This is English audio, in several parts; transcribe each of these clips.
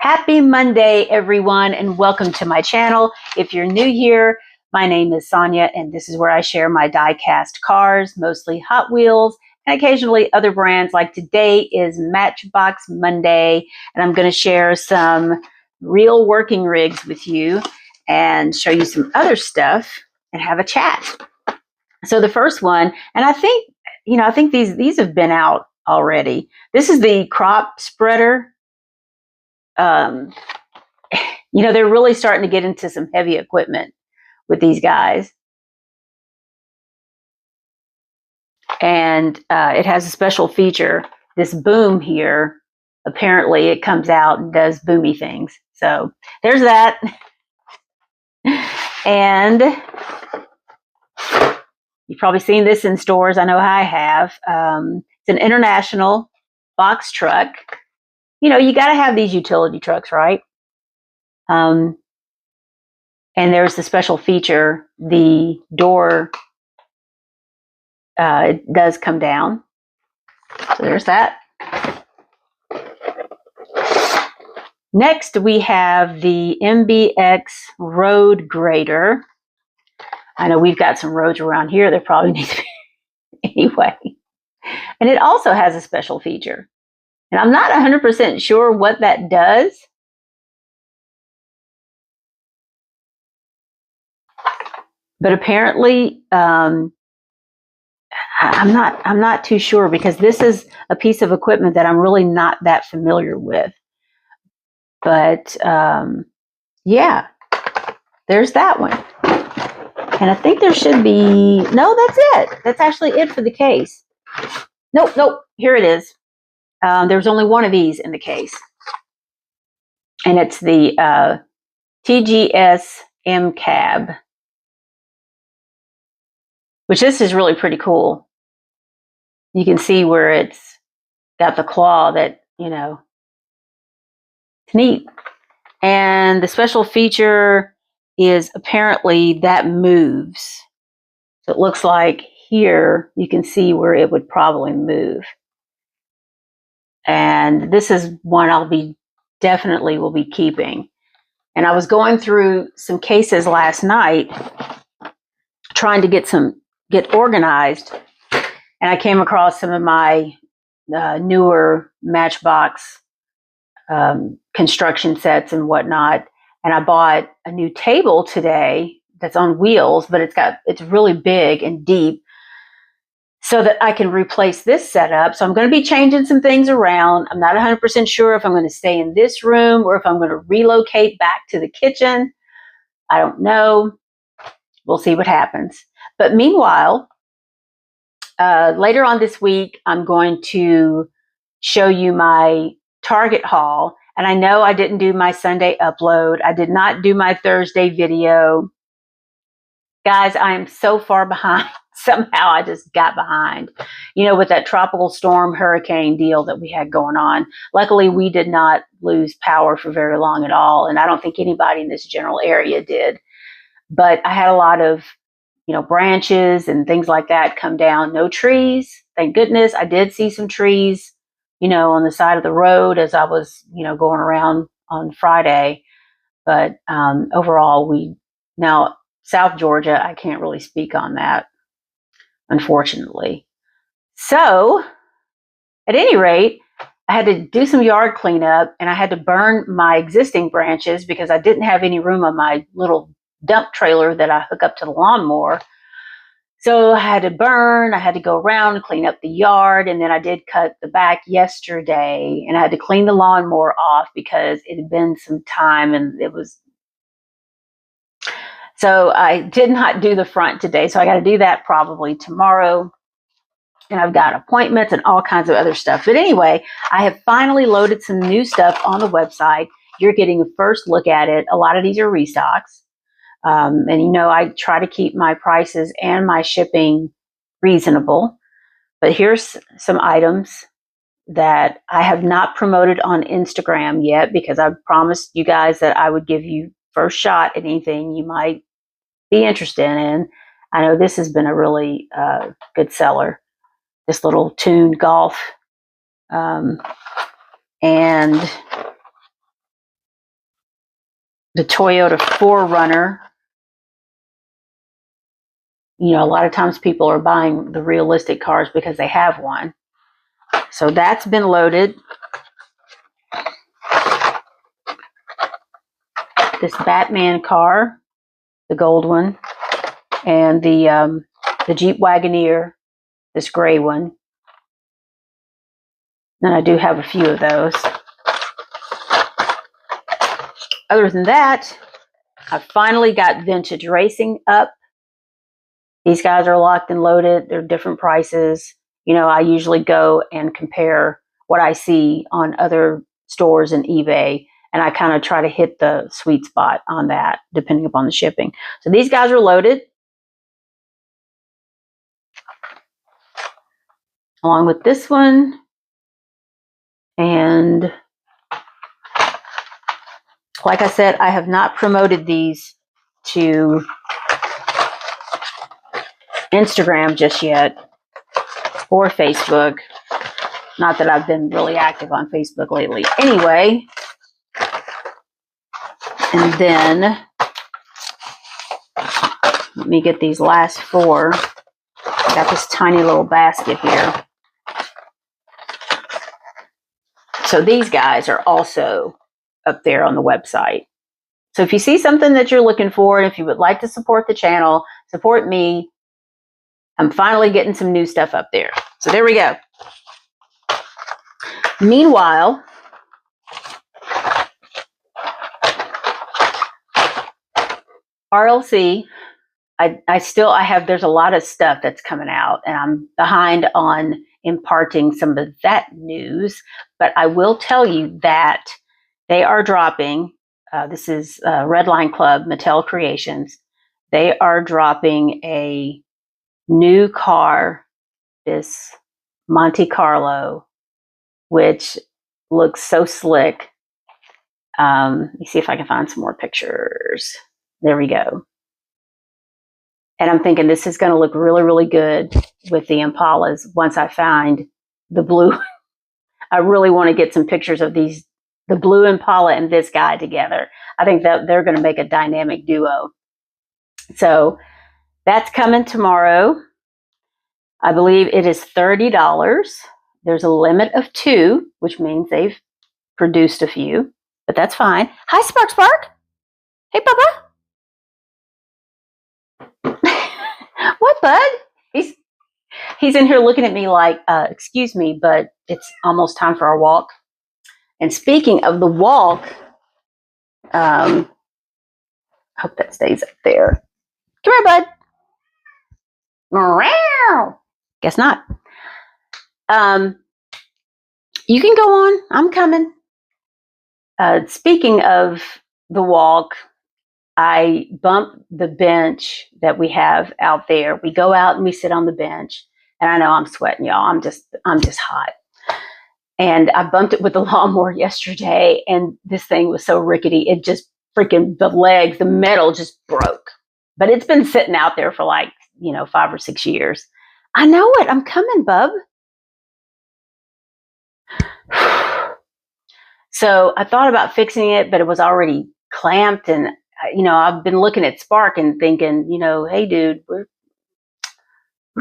Happy Monday, everyone, and welcome to my channel. If you're new here, my name is Sonia, and this is where I share my die-cast cars, mostly Hot Wheels, and occasionally other brands. Like today is Matchbox Monday, and I'm going to share some real working rigs with you and show you some other stuff and have a chat. So the first one, and I think these have been out already. This is the crop spreader. They're really starting to get into some heavy equipment with these guys. And it has a special feature, this boom here. Apparently it comes out and does boomy things. So there's that. And you've probably seen this in stores. I know I have. It's an international box truck. You got to have these utility trucks, right? And there's the special feature, the door it does come down. So there's that. Next, we have the MBX road grader. I know we've got some roads around here that probably need to be anyway. And it also has a special feature. And I'm not 100% sure what that does. But apparently, I'm not too sure, because this is a piece of equipment that I'm really not that familiar with. But yeah, there's that one. And I think there should be, no, that's it. That's actually it for the case. Nope, here it is. There's only one of these in the case. And it's the TGS M cab, which this is really pretty cool. You can see where it's got the claw that, it's neat. And the special feature is apparently that moves. So it looks like here you can see where it would probably move. And this is one definitely will be keeping. And I was going through some cases last night trying to get organized. And I came across some of my newer Matchbox construction sets and whatnot. And I bought a new table today that's on wheels, but it's really big and deep, so that I can replace this setup. So I'm going to be changing some things around. I'm not 100% sure if I'm going to stay in this room or if I'm going to relocate back to the kitchen. I don't know. We'll see what happens. But meanwhile, later on this week, I'm going to show you my Target haul. And I know I didn't do my Sunday upload. I did not do my Thursday video. Guys, I am so far behind. Somehow I just got behind, with that tropical storm hurricane deal that we had going on. Luckily, we did not lose power for very long at all. And I don't think anybody in this general area did. But I had a lot of, branches and things like that come down. No trees. Thank goodness. I did see some trees, on the side of the road as I was, going around on Friday. But overall, now South Georgia, I can't really speak on that, unfortunately. So at any rate, I had to do some yard cleanup, and I had to burn my existing branches because I didn't have any room on my little dump trailer that I hook up to the lawnmower. So I had to go around and clean up the yard. And then I did cut the back yesterday, and I had to clean the lawnmower off because it had been some time and it was. So I did not do the front today. So I got to do that probably tomorrow. And I've got appointments and all kinds of other stuff. But anyway, I have finally loaded some new stuff on the website. You're getting a first look at it. A lot of these are restocks. And I try to keep my prices and my shipping reasonable. But here's some items that I have not promoted on Instagram yet, because I promised you guys that I would give you first shot at anything you might be interested in. I know this has been a really good seller. This little tuned golf. And the Toyota 4Runner. You know, a lot of times people are buying the realistic cars because they have one. So that's been loaded. This Batman car, the gold one, and the Jeep Wagoneer, this gray one. And I do have a few of those. Other than that, I finally got vintage racing up. These guys are locked and loaded. They're different prices. You know, I usually go and compare what I see on other stores and eBay, and I kind of try to hit the sweet spot on that, depending upon the shipping. So these guys are loaded, along with this one. And like I said, I have not promoted these to Instagram just yet, or Facebook. Not that I've been really active on Facebook lately. Anyway, and then let me get these last four. I got this tiny little basket here. So these guys are also up there on the website. So if you see something that you're looking for, and if you would like to support the channel, support me, I'm finally getting some new stuff up there. So there we go. Meanwhile, RLC, I have, there's a lot of stuff that's coming out, and I'm behind on imparting some of that news, but I will tell you that they are dropping, this is Redline Club, Mattel Creations. They are dropping a new car, this Monte Carlo, which looks so slick. Let me see if I can find some more pictures. There we go. And I'm thinking this is going to look really, really good with the Impalas once I find the blue. I really want to get some pictures of these, the blue Impala and this guy together. I think that they're going to make a dynamic duo. So that's coming tomorrow. I believe it is $30. There's a limit of 2, which means they've produced a few, but that's fine. Hi, Spark Spark. Hey, Papa. What, bud? He's in here looking at me like, excuse me, but it's almost time for our walk. And speaking of the walk, I hope that stays up there. Come here, bud. Meow. Guess not. You can go on. I'm coming. Speaking of the walk, I bump the bench that we have out there. We go out and we sit on the bench, and I know I'm sweating, y'all. I'm just hot. And I bumped it with the lawnmower yesterday, and this thing was so rickety. It just freaking, the legs, the metal just broke. But it's been sitting out there for like, 5 or 6 years. I know it. I'm coming, bub. So I thought about fixing it, but it was already clamped, and I've been looking at Spark and thinking, hey, dude, we're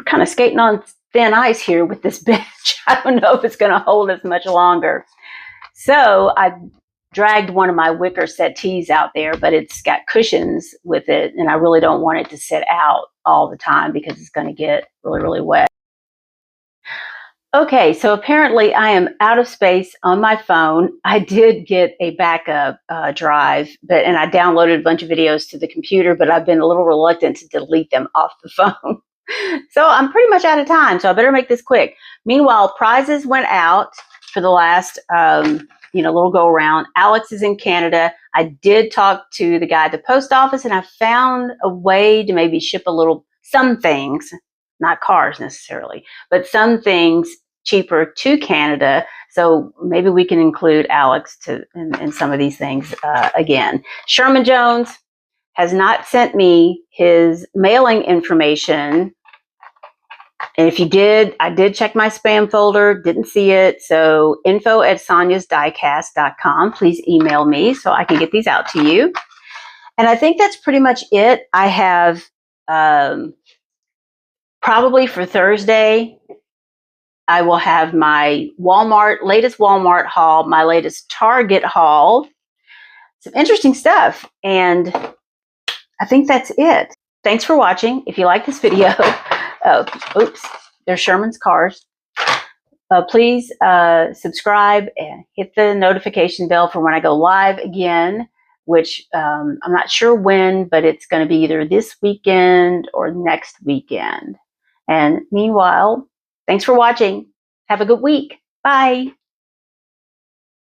kind of skating on thin ice here with this bench. I don't know if it's going to hold us much longer. So I dragged one of my wicker settees out there, but it's got cushions with it, and I really don't want it to sit out all the time because it's going to get really, really wet. Okay, so apparently I am out of space on my phone. I did get a backup drive, and I downloaded a bunch of videos to the computer, but I've been a little reluctant to delete them off the phone. So I'm pretty much out of time, so I better make this quick. Meanwhile, prizes went out for the last little go around. Alex is in Canada. I did talk to the guy at the post office, and I found a way to maybe ship some things, not cars necessarily, but some things cheaper to Canada. So maybe we can include Alex in some of these things again. Sherman Jones has not sent me his mailing information. And if you did, I did check my spam folder, didn't see it. So info@sonyasdiecast.com. Please email me so I can get these out to you. And I think that's pretty much it. I have probably for Thursday, I will have my latest Walmart haul, my latest Target haul, some interesting stuff. And I think that's it. Thanks for watching. If you like this video, oops, there's Sherman's cars. Please subscribe and hit the notification bell for when I go live again, which I'm not sure when, but it's going to be either this weekend or next weekend. And meanwhile, thanks for watching. Have a good week. Bye.